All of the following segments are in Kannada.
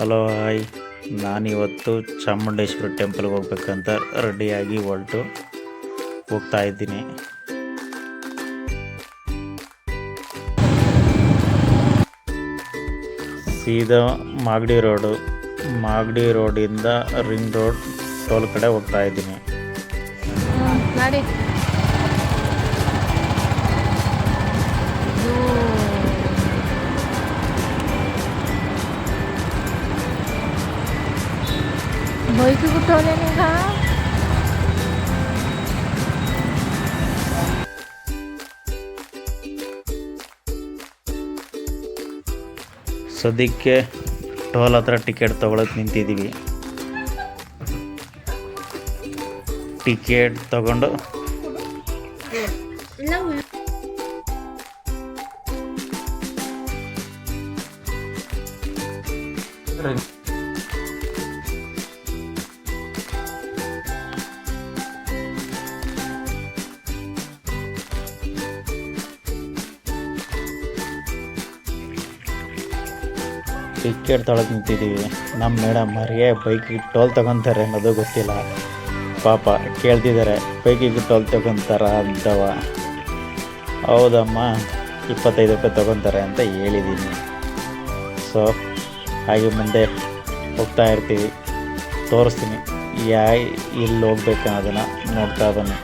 ಹಲೋ ಹಾಯ್, ನಾನಿವತ್ತು ಚಾಮುಂಡೇಶ್ವರಿ ಟೆಂಪಲ್ಗೆ ಹೋಗ್ಬೇಕಂತ ರೆಡಿಯಾಗಿ ಹೋಗ್ತಾ ಇದ್ದೀನಿ. ಸೀದಾ ಮಾಗಡಿ ರೋಡಿಂದ ರಿಂಗ್ ರೋಡ್ ಟೋಲ್ ಕಡೆ ಹೋಗ್ತಾ ಇದ್ದೀನಿ. ಬೈಕ್ ಬಿಟ್ಟವನೇ ನಿಂಗ ಸದ್ಯಕ್ಕೆ ಟೋಲ್ ಹತ್ರ ಟಿಕೆಟ್ ತೊಗೊಳಕ್ಕೆ ನಿಂತಿದ್ದೀವಿ. ಟಿಕೆಟ್ ತಗೊಂಡು ಟಿಕೆಟ್ ತೊಗೊಳಕ್ಕೆ ನಿಂತಿದ್ದೀವಿ. ನಮ್ಮ ಮೇಡಮ್ ಮಾರಿಗೆ ಬೈಕಿಗೆ ಟೋಲ್ ತೊಗೊತಾರೆ ಅನ್ನೋದು ಗೊತ್ತಿಲ್ಲ. ಪಾಪ ಕೇಳ್ತಿದ್ದಾರೆ, ಬೈಕಿಗೆ ಟೋಲ್ ತೊಗೊತಾರ ಅಂತವ. ಹೌದಮ್ಮ, 25 ರೂಪಾಯಿ ತೊಗೊತಾರೆ ಅಂತ ಹೇಳಿದ್ದೀನಿ. ಸೊ ಹಾಗೆ ಮುಂದೆ ಹೋಗ್ತಾ ಇರ್ತೀವಿ. ತೋರಿಸ್ತೀನಿ ಎಲ್ಲಿ ಹೋಗ್ಬೇಕು ಅನ್ನೋದನ್ನು ನೋಡ್ತಾ ಬನ್ನಿ.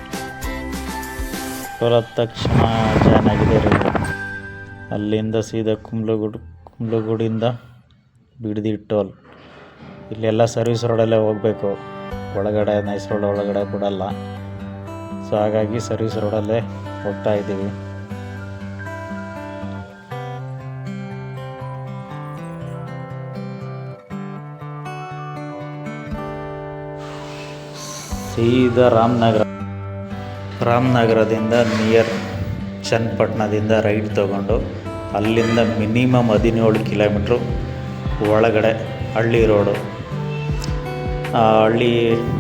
ಟೋಲ್ ಹತ್ತ ತಕ್ಷಣ ಜಾನ್ ಆಗಿದೆ ರೀ. ಅಲ್ಲಿಂದ ಸೀದಾ ಕುಂಬ್ಳಗುಡಿಯಿಂದ ಬಿಡದಿ ಟೋಲ್. ಇಲ್ಲೆಲ್ಲ ಸರ್ವಿಸ್ ರೋಡಲ್ಲೇ ಹೋಗಬೇಕು. ಒಳಗಡೆ ನೈಸ್ ರೋಡ್ ಒಳಗಡೆ ಬಿಡಲ್ಲ. ಸೊ ಹಾಗಾಗಿ ಸರ್ವಿಸ್ ರೋಡಲ್ಲೇ ಹೋಗ್ತಾ ಇದ್ದೀವಿ. ಸೀದಾ ರಾಮನಗರದಿಂದ ನಿಯರ್ ಚನ್ನಪಟ್ಟಣದಿಂದ ರೈಟ್ ತೊಗೊಂಡು ಅಲ್ಲಿಂದ ಮಿನಿಮಮ್ 17 ಕಿಲೋಮೀಟ್ರು ಒಳಗಡೆ ಹಳ್ಳಿ ರೋಡು. ಹಳ್ಳಿ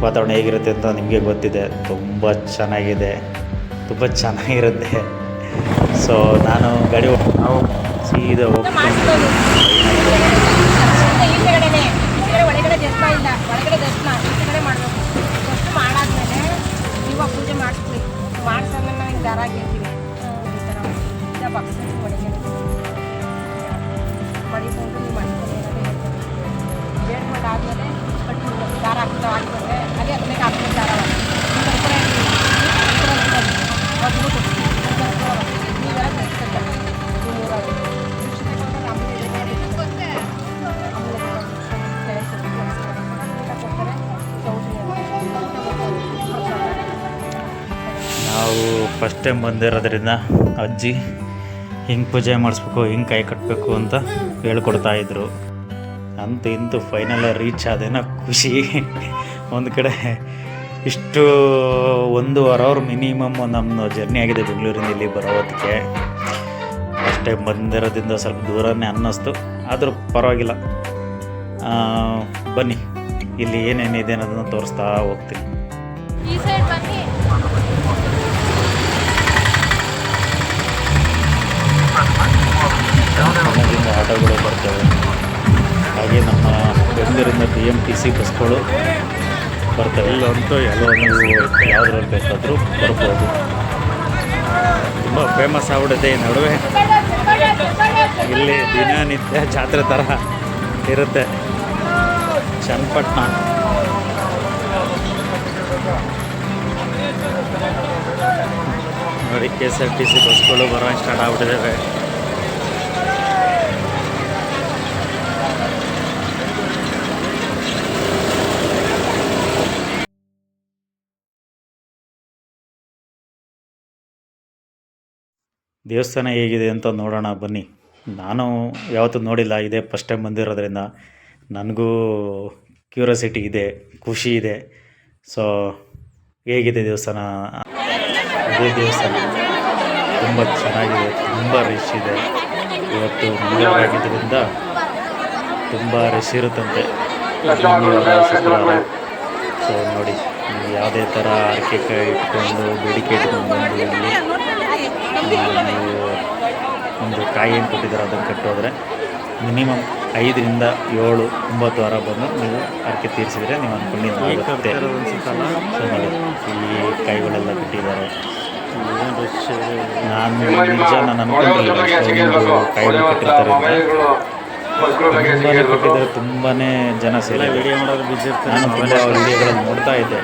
ವಾತಾವರಣ ಹೇಗಿರುತ್ತೆ ಅಂತ ನಿಮಗೆ ಗೊತ್ತಿದೆ. ತುಂಬ ಚೆನ್ನಾಗಿರುತ್ತೆ. ಸೊ ನಾನು ಗಾಡಿ ಸೀದಾ ಹೋಗ್ತೀನಿ. ಪೂಜೆ ಮಾಡಿಸ್ತೀವಿ. ಮಾಡಿಸೋದ್ಮೇಲೆ ನಾವು ಹಿಂಗೆ ದಾರ ಹಾಕಿರ್ತೀವಿ. ಈ ಥರ ಮಡಿಕೊಂಡು ನೀವು ಮಾಡ್ಕೊಂಡು ಬೇಡ್ಕೊಂಡು ಆದಮೇಲೆ ಕಟ್ಟಿ ದಾರ ಹಾಕ್ತಾ ಹಾಕಿದ್ರೆ ಅದೇ ಅದಕ್ಕೆ ಹಾಕ್ಬೇಕು ದಾರ ನಾವು ಫಸ್ಟ್ ಟೈಮ್ ಬಂದಿರೋದ್ರಿಂದ ಅಜ್ಜಿ ಹಿಂಗೆ ಪೂಜೆ ಮಾಡಿಸ್ಬೇಕು, ಹಿಂಗೆ ಕೈ ಕಟ್ಟಬೇಕು ಅಂತ ಹೇಳ್ಕೊಡ್ತಾಯಿದ್ರು. ಅಂತೂ ಇಂತೂ ಫೈನಲ್ ರೀಚ್ ಆದೇನೋ ಖುಷಿ. ಒಂದು ಕಡೆ ಇಷ್ಟು 1.5 ಅವರ್ ಮಿನಿಮಮ್ ನಮ್ಮ ಜರ್ನಿ ಆಗಿದೆ ಬೆಂಗಳೂರಿಂದ ಇಲ್ಲಿ ಬರೋ ಹೊತ್ತಿಗೆ. ಫಸ್ಟ್ ಟೈಮ್ ಬಂದಿರೋದ್ರಿಂದ ಸ್ವಲ್ಪ ದೂರನೇ ಅನ್ನಿಸ್ತು, ಆದರೂ ಪರವಾಗಿಲ್ಲ. ಬನ್ನಿ, ಇಲ್ಲಿ ಏನೇನಿದೆ ಅನ್ನೋದನ್ನು ತೋರಿಸ್ತಾ ಹೋಗ್ತೀನಿ. ಈ ಸೈಡ್ ಬನ್ನಿ. ಮನೆಯಿಂದ ಆಟೋಗಳು ಬರ್ತವೆ. ಹಾಗೆ ನಮ್ಮ ಬೆಂಗಳೂರಿಂದ BMTC ಬಸ್ಗಳು ಬರ್ತವೆ. ಇಲ್ಲಂತೂ ಎಲ್ಲೋ ನೀವು ಯಾವುದ್ರಲ್ಲಿ ಬೇಕಾದರೂ ಬರ್ಬೋದು. ತುಂಬ ಫೇಮಸ್ ಆಗ್ಬಿಡುತ್ತೆ ಈ ನಡುವೆ. ಇಲ್ಲಿ ದಿನನಿತ್ಯ ಜಾತ್ರೆ ಥರ ಇರುತ್ತೆ. ಚನ್ನಪಟ್ಟಣ ನೋಡಿ, KSRTC ಬಸ್ಗಳು ಬರೋ ಸ್ಟಾರ್ಟ್ ಆಗ್ಬಿಟ್ಟಿದ್ದಾವೆ. ದೇವಸ್ಥಾನ ಹೇಗಿದೆ ಅಂತ ನೋಡೋಣ ಬನ್ನಿ. ನಾನು ಯಾವತ್ತೂ ನೋಡಿಲ್ಲ, ಇದೇ ಫಸ್ಟ್ ಟೈಮ್ ಬಂದಿರೋದ್ರಿಂದ ನನಗೂ ಕ್ಯೂರಿಯಾಸಿಟಿ ಇದೆ, ಖುಷಿ ಇದೆ. ಸೊ ಹೇಗಿದೆ ದೇವಸ್ಥಾನ? ಇದೇ ದೇವಸ್ಥಾನ ತುಂಬ ಚೆನ್ನಾಗಿದೆ, ತುಂಬ ರಶ್ ಇದೆ. ಇವತ್ತು ಮಂಗಳವಾರ ಆಗಿದ್ದರಿಂದ ತುಂಬ ರಶ್ ಇರುತ್ತಂತೆ, ಶುಕ್ರವಾರ. ಸೊ ನೋಡಿ, ಯಾವುದೇ ಥರ ಹರಕೆ ಇಟ್ಕೊಂಡು ಬೇಡಿಕೆ ಇಟ್ಕೊಂಡು ಬಂದು ಇಲ್ಲಿ ಒಂದು ಕಾಯಿ ಏನು ಕೊಟ್ಟಿದ್ದಾರೆ ಅದನ್ನು ಕಟ್ಟೋದ್ರೆ ಮಿನಿಮಮ್ 5ರಿಂದ 7, 9 ವಾರ ಬಂದು ನೀವು ಹರಕೆ ತೀರಿಸಿದರೆ ನೀವು ಅಂದ್ಕೊಂಡಿದ್ದಾಗುತ್ತೆ. ಸೊ ನೋಡಿ ಇಲ್ಲಿ ಕೈಗಳೆಲ್ಲ ಕಟ್ಟಿದ್ದಾರೆ. ನಾನು ಅಂದ್ಕೊಂಡಿರಲಿಲ್ಲ ಇಷ್ಟೊಂದು ಕೈಗಳು ಕಟ್ಟಿರ್ತಾರೆ ಅಂತ. ತುಂಬಾ ಜನ ಸೇರಿದೆ. ನಾನು ತುಂಬ ವಿಡಿಯೋಗಳನ್ನು ನೋಡ್ತಾ ಇದ್ದೆ.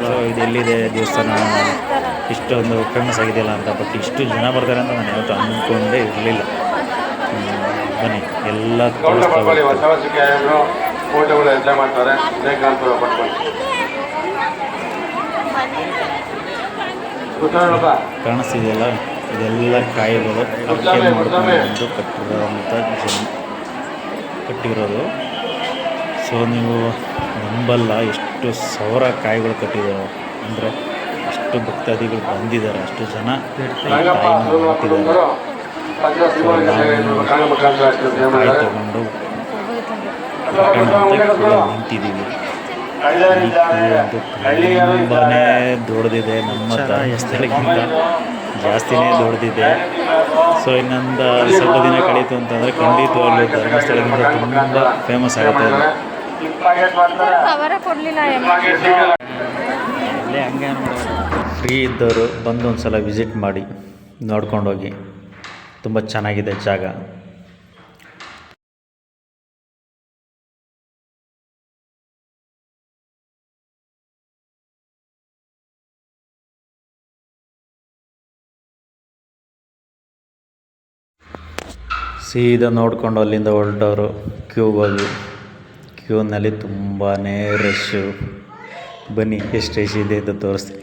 ಸೊ ಇದು ಎಲ್ಲಿದೆ ದೇವಸ್ಥಾನ ಇಷ್ಟೊಂದು ಫೇಮಸ್ ಆಗಿದೆಯಲ್ಲ ಅಂತ. ಬಟ್ ಇಷ್ಟು ಜನ ಬರ್ತಾರೆ ಅಂತ ನಾನು ಯಾವತ್ತೂ ಅಂದ್ಕೊಂಡೇ ಇರಲಿಲ್ಲ. ಬನ್ನಿ ಎಲ್ಲ ತೋರಿಸ್ತಾ ಕಾಣಿಸ್ತಿದೆಯಲ್ಲ, ಇದೆಲ್ಲ ಕಾಯಿಗಳು ಅರ್ಕೆ ಮಾಡ್ಕೊಂಡು ಕಟ್ಟಿರೋದು. ಸೊ ನೀವು ನಂಬಲ್ಲ ಎಷ್ಟು ಸಾವಿರ ಕಾಯಿಗಳು ಕಟ್ಟಿದ್ದಾರೆ ಅಂದರೆ ಅಷ್ಟು ಭಕ್ತಾದಿಗಳು ಬಂದಿದ್ದಾರೆ, ಅಷ್ಟು ಜನ ತಾಯಿನ ಹುಟ್ಟಿದ್ದಾರೆ. ಕಾಯಿ ತಗೊಂಡು ನಿಂತಿದ್ದೀವಿ. ತುಂಬಾ ದೊಡ್ಡದಿದೆ, ನಮ್ಮ ಧರ್ಮಸ್ಥಳಕ್ಕಿಂತ ಜಾಸ್ತಿನೇ ದೊಡ್ಡದಿದೆ. ಸೊ ಇನ್ನೊಂದು ಸ್ವಲ್ಪ ದಿನ ಕಳೀತು ಅಂತಂದರೆ ಖಂಡಿತವಾಗ್ಲೂ ಧರ್ಮಸ್ಥಳಕ್ಕಿಂತ ತುಂಬ ಫೇಮಸ್ ಆಗುತ್ತೆ. ಫ್ರೀ ಇದ್ದವರು ಬಂದು ಒಂದು ಸಲ ವಿಸಿಟ್ ಮಾಡಿ ನೋಡ್ಕೊಂಡೋಗಿ. ತುಂಬ ಚೆನ್ನಾಗಿದೆ ಜಾಗ. ಸೀದಾ ನೋಡಿಕೊಂಡು ಅಲ್ಲಿಂದ ಹೊರಟವರು ಕ್ಯೂಗೆ ಹೋದ್ವಿ. ಕ್ಯೂನಲ್ಲಿ ತುಂಬಾ ರಶ್ಶು. ಬನ್ನಿ ಎಷ್ಟು ರಶ್ ಇದೆ ಅಂತ ತೋರಿಸ್ತೀನಿ.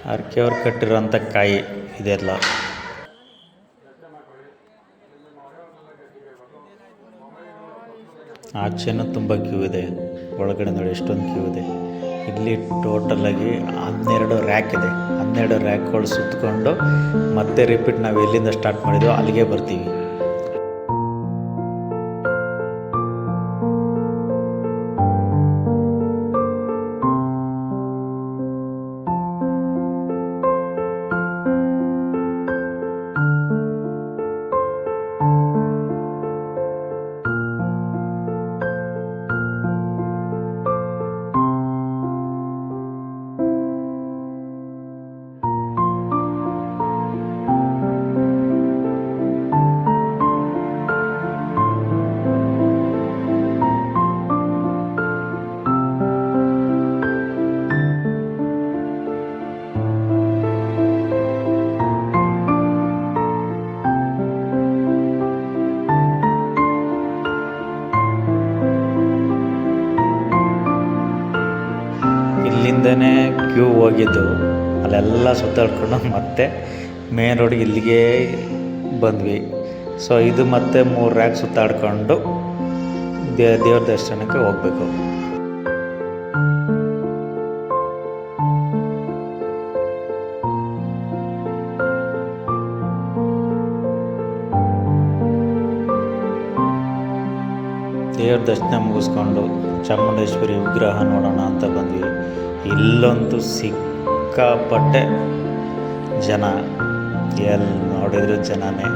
ಹರಕೆಯವ್ರು ಕಟ್ಟಿರೋಂಥ ಕಾಯಿ ಇದೆಲ್ಲ. ಆಚೆನೂ ತುಂಬ ಕ್ಯೂ ಇದೆ, ಒಳಗಡೆ ನೋಡಿ ಎಷ್ಟೊಂದು ಕ್ಯೂ ಇದೆ. ಇಲ್ಲಿ ಟೋಟಲಾಗಿ 12 ರ್ಯಾಕ್ ಇದೆ. 12 ರ್ಯಾಕ್ಗಳು ಸುತ್ತಕೊಂಡು ಮತ್ತೆ ರಿಪೀಟ್ ನಾವು ಎಲ್ಲಿಂದ ಸ್ಟಾರ್ಟ್ ಮಾಡಿದ್ವೋ ಅಲ್ಲಿಗೆ ಬರ್ತೀವಿ. ಇಲ್ಲಿಂದನೇ ಕ್ಯೂ ಹೋಗಿದ್ದು, ಅಲ್ಲೆಲ್ಲ ಸುತ್ತಾಡ್ಕೊಂಡು ಮತ್ತೆ ಮೇನ್ ರೋಡಿಗೆ ಇಲ್ಲಿಗೆ ಬಂದ್ವಿ. ಸೊ ಇದು ಮತ್ತೆ 3 ರ್ಯಾಕ್ ಸುತ್ತಾಡ್ಕೊಂಡು ದೇವ್ರ ದರ್ಶನಕ್ಕೆ ಹೋಗಬೇಕು. ದೇವ್ರ ದರ್ಶನ ಮುಗಿಸ್ಕೊಂಡು ಚಾಮುಂಡೇಶ್ವರಿ ವಿಗ್ರಹ ನೋಡೋಣ ಅಂತ ಬಂದ್ವಿ. ಇಲ್ಲಂತೂ ಸಿಕ್ಕಾಪಟ್ಟೆ ಜನ, ಎಲ್ಲಿ ನೋಡಿದ್ರು ಜನನೇ.